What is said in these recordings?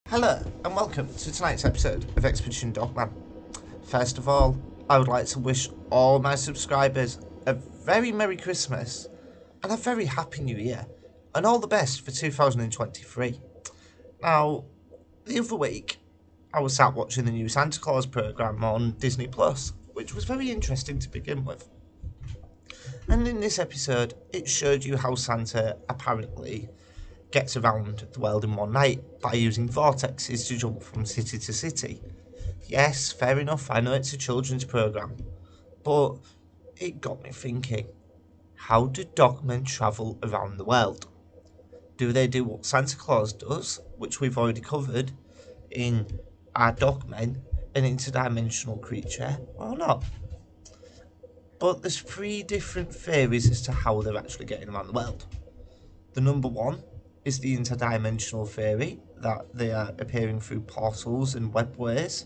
Hello and welcome to tonight's episode of Expedition Dogman. First of all, I would like to wish all my subscribers a very Merry Christmas and a very Happy New Year and all the best for 2023. Now, the other week I was sat watching the new Santa Claus programme on Disney Plus, which was very interesting to begin with. And in this episode, it showed you how Santa apparently gets around the world in one night by using vortexes to jump from city to city. Yes, fair enough, I know it's a children's programme, but it got me thinking, how do dogmen travel around the world? Do they do what Santa Claus does, which we've already covered in our dogmen, an interdimensional creature, or not? But there's three different theories as to how they're actually getting around the world. The number one is the interdimensional theory, that they are appearing through portals and webways.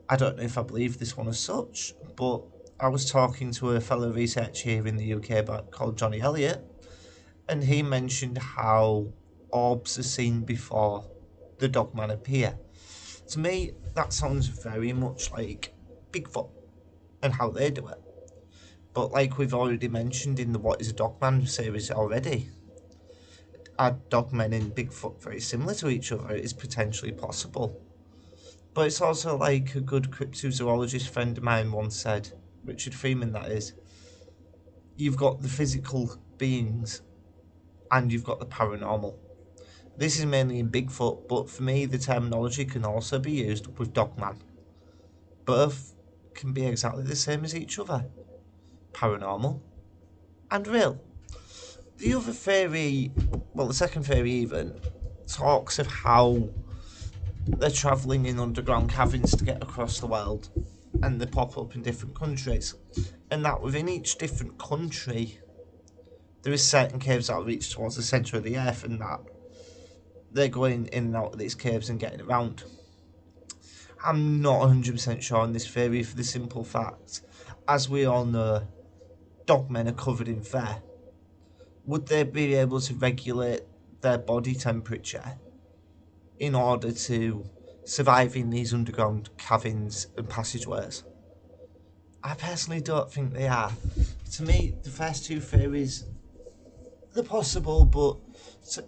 I don't know if I believe this one as such, but I was talking to a fellow researcher here in the UK called Johnny Elliott, and he mentioned how orbs are seen before the dogman appear. To me, that sounds very much like Bigfoot and how they do it. But like we've already mentioned in the What is a Dogman series already, are dogmen and Bigfoot very similar to each other? It is potentially possible. But it's also like a good cryptozoologist friend of mine once said, Richard Freeman that is, you've got the physical beings and you've got the paranormal. This is mainly in Bigfoot, but for me the terminology can also be used with dogman. Both can be exactly the same as each other. Paranormal and real. The other theory, well the second theory even, talks of how they're travelling in underground caverns to get across the world, and they pop up in different countries, and that within each different country there is certain caves that reach towards the centre of the earth, and that they're going in and out of these caves and getting around. I'm not 100% sure on this theory for the simple fact, as we all know, dogmen are covered in fur. Would they be able to regulate their body temperature in order to survive in these underground caverns and passageways? I personally don't think they are. To me, the first two theories, they're possible, but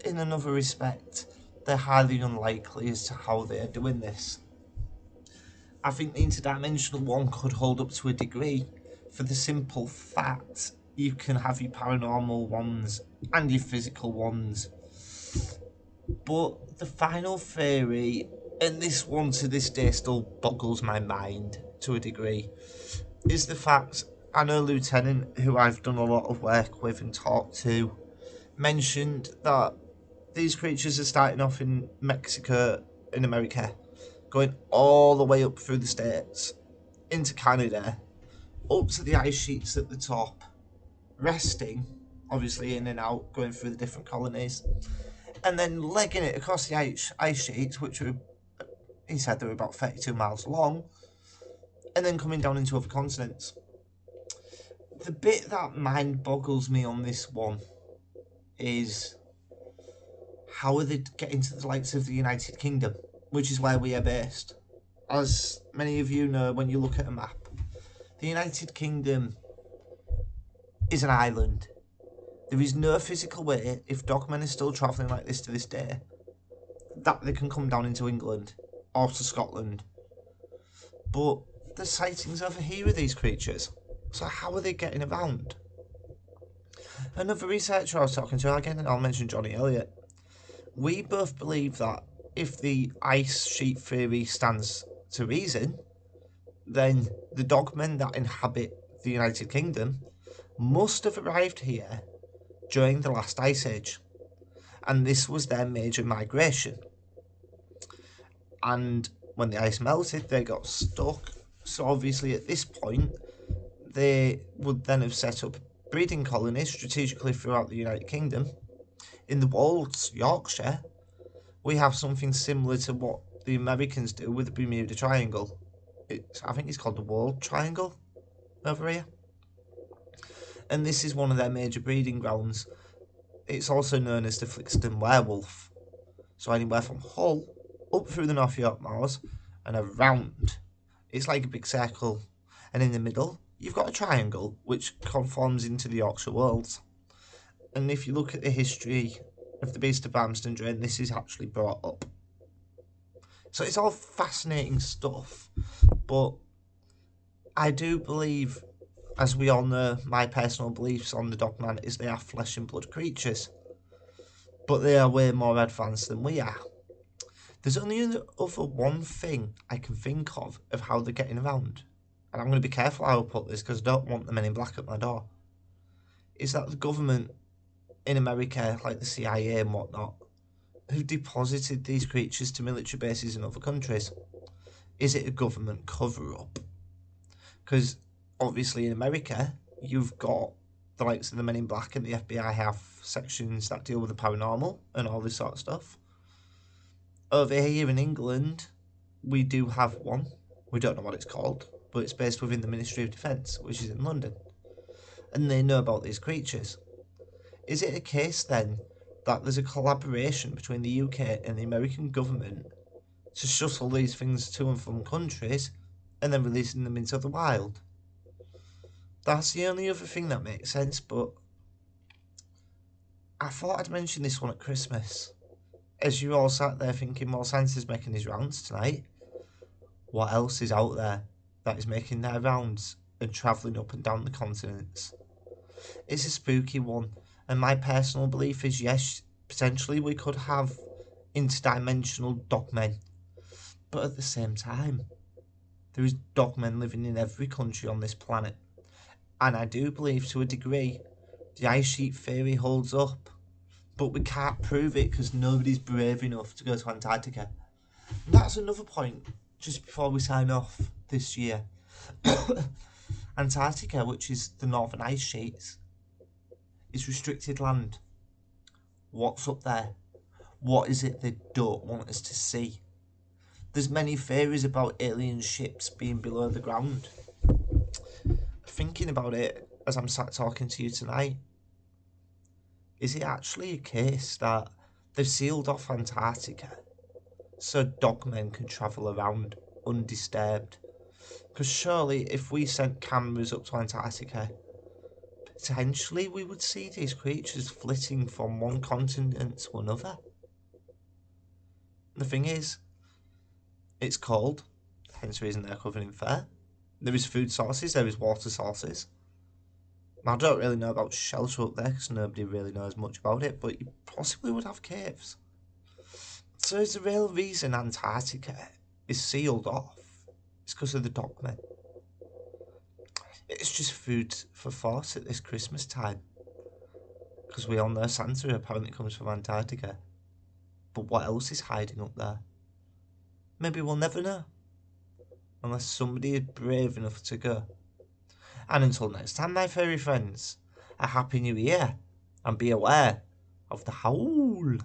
in another respect, they're highly unlikely as to how they are doing this. I think the interdimensional one could hold up to a degree, for the simple fact you can have your paranormal ones and your physical ones. But the final theory, and this one to this day still boggles my mind to a degree, is the fact, I know Lieutenant, who I've done a lot of work with and talked to, mentioned that these creatures are starting off in Mexico, in America, going all the way up through the States, into Canada, up to the ice sheets at the top, resting, obviously in and out, going through the different colonies, and then legging it across the ice sheets, which were, he said they were about 32 miles long, and then coming down into other continents. The bit that mind boggles me on this one is how are they getting to the likes of the United Kingdom, which is where we are based. As many of you know, when you look at a map, the United Kingdom is an island. There is no physical way, if dogmen are still travelling like this to this day, that they can come down into England or to Scotland. But there's sightings over here of these creatures. So how are they getting around? Another researcher I was talking to, again, and I'll mention Johnny Elliott, we both believe that if the ice sheet theory stands to reason, then the dogmen that inhabit the United Kingdom must have arrived here during the last ice age, and this was their major migration. And when the ice melted, they got stuck, so obviously at this point they would then have set up breeding colonies strategically throughout the United Kingdom. In the Wolds, Yorkshire, we have something similar to what the Americans do with the Bermuda Triangle. I think it's called the World Triangle over here. And this is one of their major breeding grounds. It's also known as the Flixton Werewolf. So anywhere from Hull up through the North York Moors and around. It's like a big circle, and in the middle you've got a triangle which conforms into the Yorkshire Wolds. And if you look at the history of the Beast of Barmston Drain, this is actually brought up. So it's all fascinating stuff, but I do believe, as we all know, my personal beliefs on the dogman is they are flesh and blood creatures, but they are way more advanced than we are. There's only other one thing I can think of how they're getting around, and I'm going to be careful how I put this because I don't want the men in black at my door, is that the government in America, like the CIA and whatnot, who deposited these creatures to military bases in other countries. Is it a government cover-up? Because obviously in America, you've got the likes of the Men in Black and the FBI have sections that deal with the paranormal and all this sort of stuff. Over here in England, we do have one. We don't know what it's called, but it's based within the Ministry of Defence, which is in London. And they know about these creatures. Is it a case then that there's a collaboration between the UK and the American government to shuttle these things to and from countries and then releasing them into the wild? That's the only other thing that makes sense, but I thought I'd mention this one at Christmas. As you all sat there thinking, well, Santa's making his rounds tonight, what else is out there that is making their rounds and travelling up and down the continents? It's a spooky one, and my personal belief is yes, potentially we could have interdimensional dogmen, but at the same time, there is dogmen living in every country on this planet, and I do believe to a degree the ice sheet theory holds up, but we can't prove it because nobody's brave enough to go to Antarctica. And that's another point just before we sign off this year. Antarctica, which is the northern ice sheets, is restricted land. What's up there? What is it they don't want us to see? There's many theories about alien ships being below the ground. Thinking about it as I'm sat talking to you tonight, is it actually a case that they've sealed off Antarctica so dogmen can travel around undisturbed? Because surely if we sent cameras up to Antarctica, potentially we would see these creatures flitting from one continent to another. The thing is, it's cold, hence the reason they're covered in fur. There is food sources, there is water sources. I don't really know about shelter up there because nobody really knows much about it, but you possibly would have caves. So is the real reason Antarctica is sealed off? It's because of the dogmen. It's just food for thought at this Christmas time. Because we all know Santa apparently comes from Antarctica. But what else is hiding up there? Maybe we'll never know. Unless somebody is brave enough to go. And until next time, my furry friends, a happy new year. And be aware of the howl.